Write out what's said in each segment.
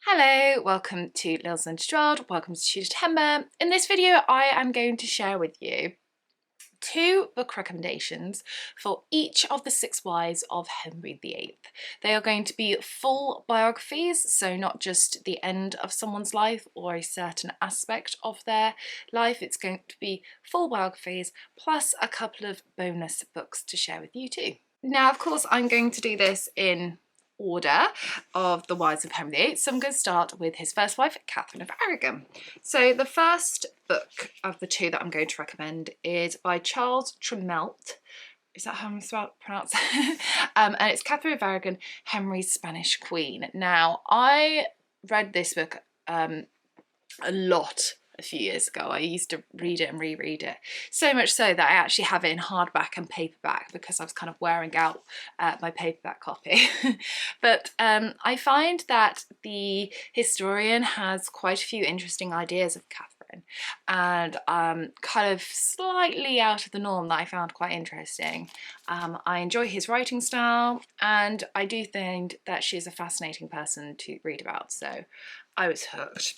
Hello, welcome to Little Scented World, welcome to September. In this video I am going to share with you two book recommendations for each of the 6 wives of Henry VIII. They are going to be full biographies, so not just the end of someone's life or a certain aspect of their life. It's going to be full biographies plus a couple of bonus books to share with you too. Now, of course, I'm going to do this in order of the wives of Henry VIII. So I'm going to start with his first wife, Catherine of Aragon. So the first book of the two that I'm going to recommend is by Charles Tremelt. Is that how I'm supposed to pronounce it? And it's Catherine of Aragon, Henry's Spanish Queen. Now, I read this book a lot a few years ago. I used to read it and reread it, so much so that I actually have it in hardback and paperback because I was kind of wearing out my paperback copy. But I find that the historian has quite a few interesting ideas of Catherine, and kind of slightly out of the norm that I found quite interesting. I enjoy his writing style, and I do think that she's a fascinating person to read about, so I was hooked.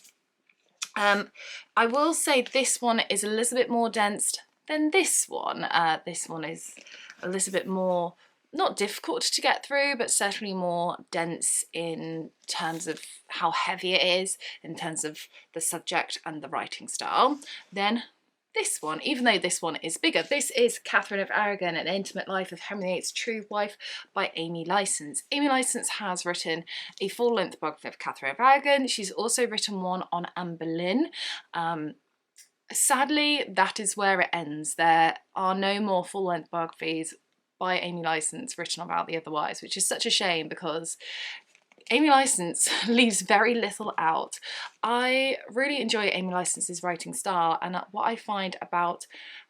I will say this one is a little bit more dense than this one. This one is a little bit more, not difficult to get through, but certainly more dense in terms of how heavy it is, in terms of the subject and the writing style, than this one, even though this one is bigger. This is Catherine of Aragon, An Intimate Life of Henry VIII's True Wife by Amy Licence. Amy Licence has written a full-length biography of Catherine of Aragon. She's also written one on Amberlynn. Sadly, that is where it ends. There are no more full-length biographies by Amy Licence written about the other wives, which is such a shame because Amy Licence leaves very little out. I really enjoy Amy Licence's writing style, and what I find about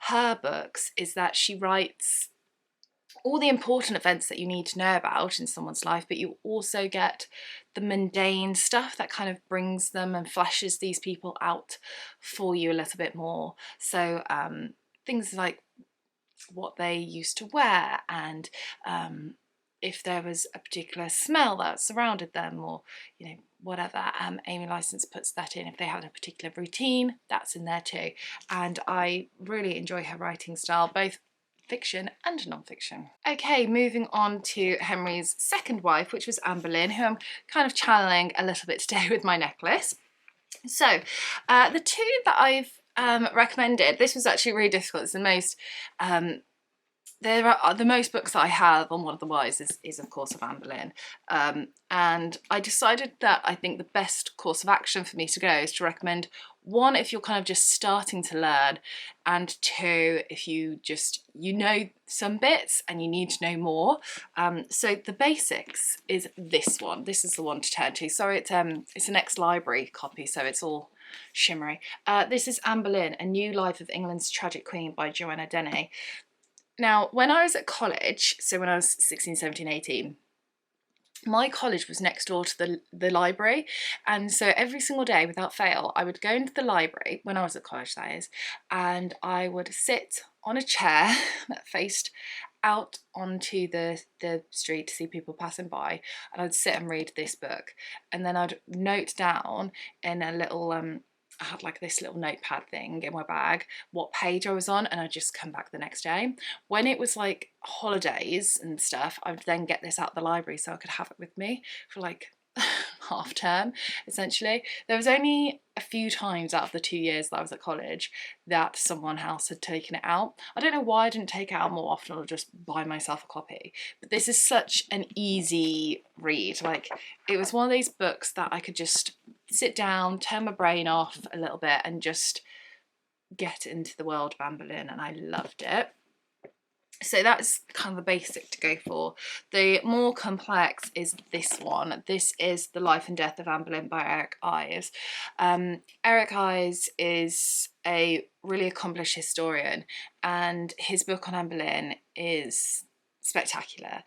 her books is that she writes all the important events that you need to know about in someone's life, but you also get the mundane stuff that kind of brings them and fleshes these people out for you a little bit more. So things like what they used to wear, and if there was a particular smell that surrounded them, or whatever, Amy Licence puts that in. If they had a particular routine, that's in there too. And I really enjoy her writing style, both fiction and non-fiction. Okay, moving on to Henry's second wife, which was Amberlynn, who I'm kind of channeling a little bit today with my necklace. So the two that I've recommended, this was actually really difficult. It's the most the most books that I have on one of the wives is of course of Amberlynn, and I decided that I think the best course of action for me to go is to recommend one if you're kind of just starting to learn, and two if you know some bits and you need to know more. So the basics is this one. This is the one to turn to. Sorry, it's an ex-library copy, so it's all shimmery. This is Amberlynn, A New Life of England's Tragic Queen by Joanna Denny. Now, when I was at college, so when I was 16, 17, 18, my college was next door to the library, and so every single day without fail I would go into the library, when I was at college that is, and I would sit on a chair that faced out onto the street to see people passing by, and I'd sit and read this book, and then I'd note down in a little I had like this little notepad thing in my bag what page I was on, and I'd just come back the next day. When it was like holidays and stuff, I would then get this out of the library so I could have it with me for like half term, essentially. There was only a few times out of the 2 years that I was at college that someone else had taken it out. I don't know why I didn't take it out more often or just buy myself a copy, but this is such an easy read. Like, it was one of these books that I could just sit down, turn my brain off a little bit and just get into the world of Amberlynn, and I loved it. So that's kind of the basic to go for. The more complex is this one. This is The Life and Death of Amberlynn by Eric Ives. Eric Ives is a really accomplished historian, and his book on Amberlynn is spectacular.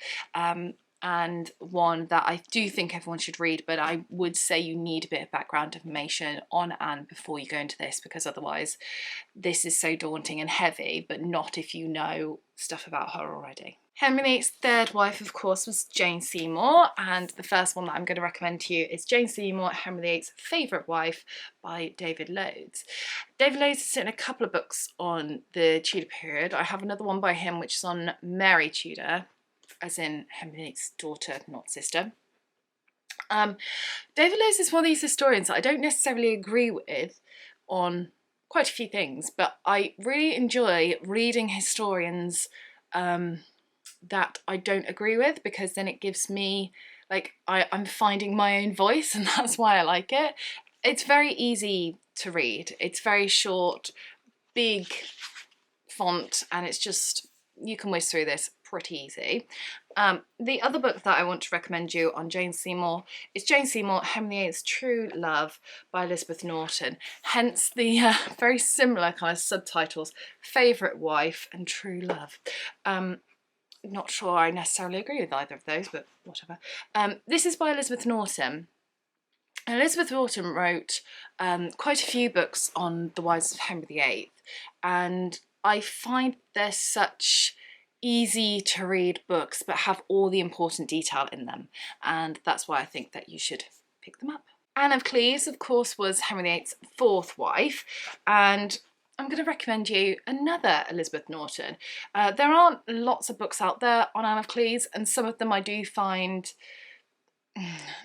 And one that I do think everyone should read, but I would say you need a bit of background information on Anne before you go into this, because otherwise this is so daunting and heavy, but not if you know stuff about her already. Henry VIII's third wife, of course, was Jane Seymour, and the first one that I'm going to recommend to you is Jane Seymour, Henry VIII's favourite wife by David Loades. David Loades has written a couple of books on the Tudor period. I have another one by him which is on Mary Tudor, as in Henry VIII's daughter, not sister. David Loades is one of these historians that I don't necessarily agree with on quite a few things, but I really enjoy reading historians that I don't agree with, because then it gives me, like, I'm finding my own voice, and that's why I like it. It's very easy to read. It's very short, big font, and it's just, you can whiz through this pretty easy. The other book that I want to recommend you on Jane Seymour is Jane Seymour, Henry VIII's True Love by Elizabeth Norton, hence the very similar kind of subtitles, Favourite Wife and True Love. Not sure I necessarily agree with either of those, but whatever. This is by Elizabeth Norton. And Elizabeth Norton wrote quite a few books on the wives of Henry VIII, and I find they're such easy to read books but have all the important detail in them, and that's why I think that you should pick them up. Anne of Cleves, of course, was Henry VIII's fourth wife, and I'm going to recommend you another Elizabeth Norton. There aren't lots of books out there on Anne of Cleves, and some of them I do find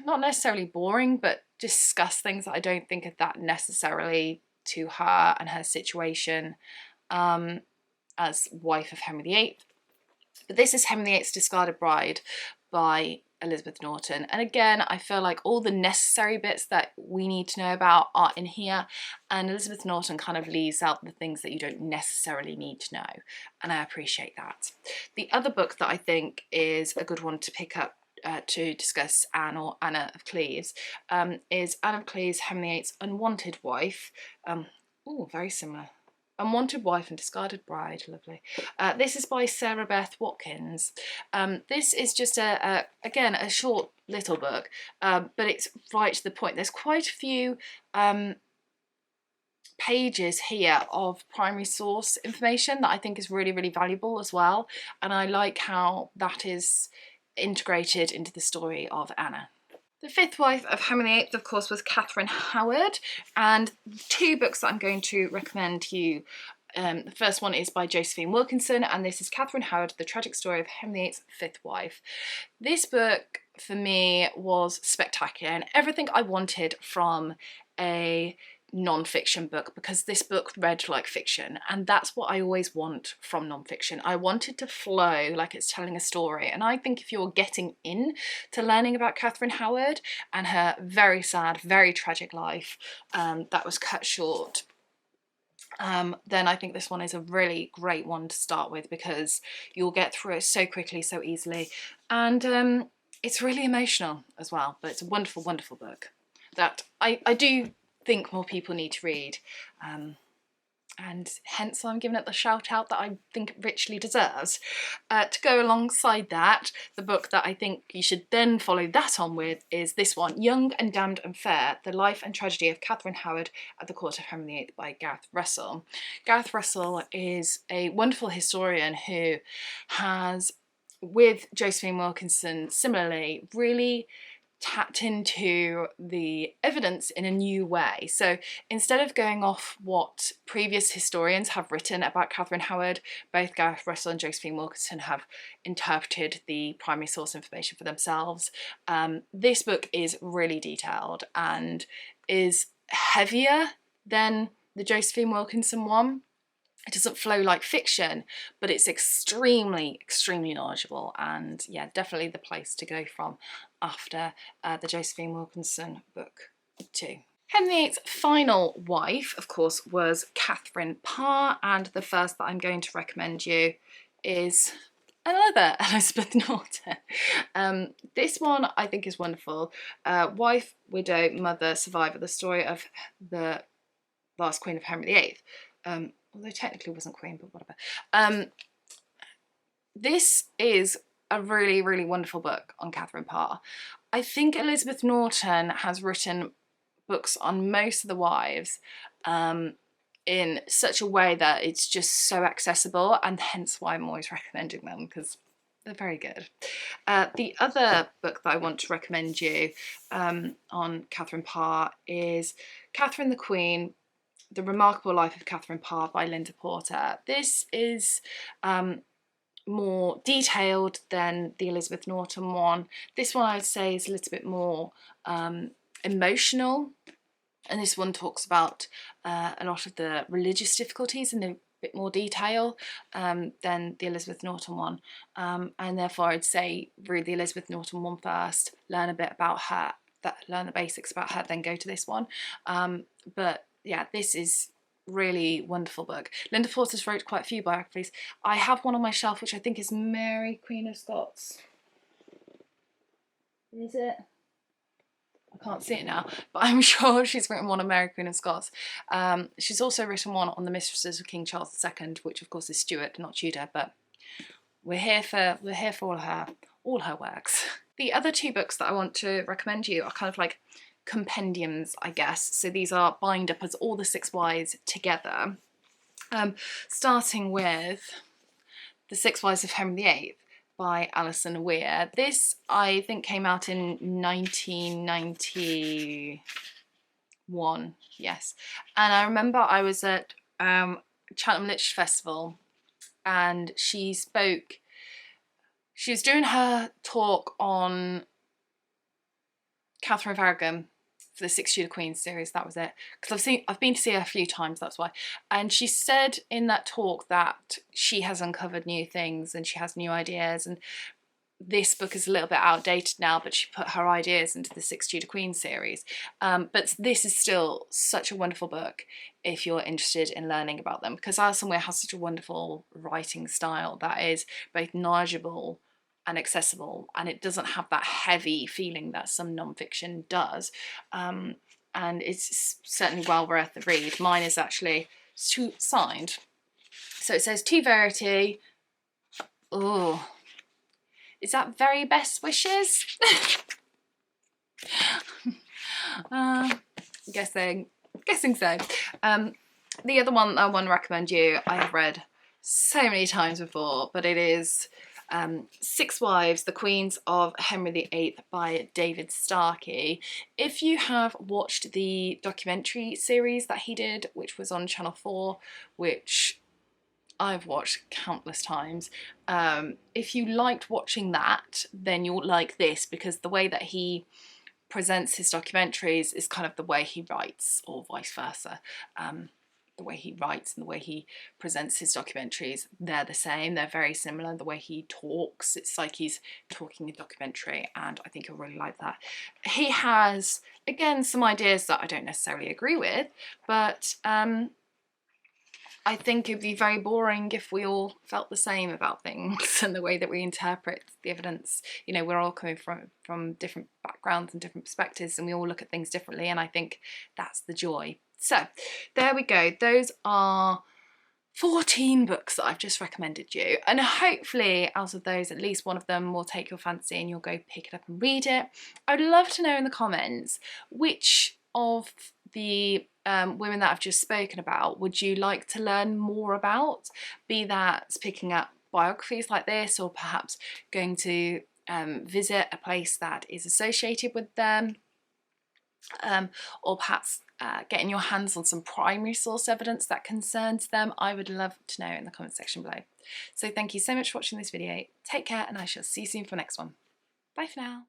not necessarily boring, but discuss things that I don't think are that necessarily to her and her situation as wife of Henry VIII. But this is Henry VIII's Discarded Bride by Elizabeth Norton, and again I feel like all the necessary bits that we need to know about are in here, and Elizabeth Norton kind of leaves out the things that you don't necessarily need to know, and I appreciate that. The other book that I think is a good one to pick up to discuss Anne, or Anna of Cleves, is Anne of Cleves, Henry VIII's Unwanted Wife. Oh, very similar. Unwanted Wife and Discarded Bride, lovely. This is by Sarah Beth Watkins. This is just again a short little book, but it's right to the point. There's quite a few pages here of primary source information that I think is really, really valuable as well, and I like how that is integrated into the story of Anna. The fifth wife of Henry VIII, of course, was Catherine Howard, and two books that I'm going to recommend to you. The first one is by Josephine Wilkinson, and this is Catherine Howard, The Tragic Story of Henry VIII's Fifth Wife. This book, for me, was spectacular and everything I wanted from a non-fiction book, because this book read like fiction, and that's what I always want from non-fiction. I want it to flow like it's telling a story, and I think if you're getting in to learning about Catherine Howard and her very sad, very tragic life that was cut short, then I think this one is a really great one to start with, because you'll get through it so quickly, so easily, and it's really emotional as well. But it's a wonderful, wonderful book that I do think more people need to read, and hence I'm giving it the shout out that I think it richly deserves. To go alongside that, the book that I think you should then follow that on with is this one, Young and Damned and Fair, The Life and Tragedy of Catherine Howard at the Court of Henry VIII by Gareth Russell. Gareth Russell is a wonderful historian who has, with Josephine Wilkinson similarly, really tapped into the evidence in a new way. So instead of going off what previous historians have written about Catherine Howard, both Gareth Russell and Josephine Wilkinson have interpreted the primary source information for themselves. This book is really detailed and is heavier than the Josephine Wilkinson one. It doesn't flow like fiction, but it's extremely, extremely knowledgeable, and yeah, definitely the place to go from after the Josephine Wilkinson book too. Henry VIII's final wife, of course, was Catherine Parr, and the first that I'm going to recommend you is another Elizabeth Norton. This one I think is wonderful. Wife, widow, mother, survivor, the story of the last queen of Henry VIII. Although technically wasn't queen, but whatever. This is a really, really wonderful book on Catherine Parr. I think Elizabeth Norton has written books on most of the wives in such a way that it's just so accessible, and hence why I'm always recommending them, because They're very good. The other book that I want to recommend you on Catherine Parr is Catherine the Queen, The Remarkable Life of Catherine Parr by Linda Porter. This is more detailed than the Elizabeth Norton one. This one I'd say is a little bit more emotional, and this one talks about a lot of the religious difficulties in a bit more detail than the Elizabeth Norton one, and therefore I'd say read the Elizabeth Norton one first, learn a bit about her, learn the basics about her, then go to this one. But yeah, this is really wonderful book. Linda Porter's wrote quite a few biographies. I have one on my shelf which I think is Mary Queen of Scots. Is it? I can't see it now, but I'm sure she's written one on Mary Queen of Scots. She's also written one on the Mistresses of King Charles II, which of course is Stuart, not Tudor, but we're here for all her works. The other two books that I want to recommend you are kind of like compendiums, I guess. So these are bind up as all the 6 Wives together, starting with The 6 Wives of Henry VIII by Alison Weir. This I think came out in 1991, yes. And I remember I was at Cheltenham Literature Festival, and she was doing her talk on Catherine of Aragon for the 6 Tudor Queens series. That was it, because I've been to see her a few times, that's why. And she said in that talk that she has uncovered new things and she has new ideas, and this book is a little bit outdated now, but she put her ideas into the 6 Tudor Queens series. But this is still such a wonderful book if you're interested in learning about them, because Alison Weir has such a wonderful writing style that is both knowledgeable and accessible, and it doesn't have that heavy feeling that some non-fiction does, and it's certainly well worth the read. Mine is actually signed, so it says to Verity. Oh, is that very best wishes? Guessing so. The other one I want to recommend you, I have read so many times before, but it is 6 Wives, The Queens of Henry VIII by David Starkey. If you have watched the documentary series that he did, which was on Channel 4, which I've watched countless times, if you liked watching that, then you'll like this, because the way that he presents his documentaries is kind of the way he writes, or vice versa. The way he writes and the way he presents his documentaries, they're the same, they're very similar. The way he talks, it's like he's talking a documentary, and I think you'll really like that. He has, again, some ideas that I don't necessarily agree with, but I think it'd be very boring if we all felt the same about things and the way that we interpret the evidence. You know, we're all coming from different backgrounds and different perspectives, and we all look at things differently, and I think that's the joy. So there we go. Those are 14 books that I've just recommended you, and hopefully out of those at least one of them will take your fancy and you'll go pick it up and read it. I'd love to know in the comments which of the women that I've just spoken about would you like to learn more about, be that picking up biographies like this, or perhaps going to visit a place that is associated with them, or perhaps getting your hands on some primary source evidence that concerns them. I would love to know in the comment section below. So thank you so much for watching this video. Take care, and I shall see you soon for the next one. Bye for now.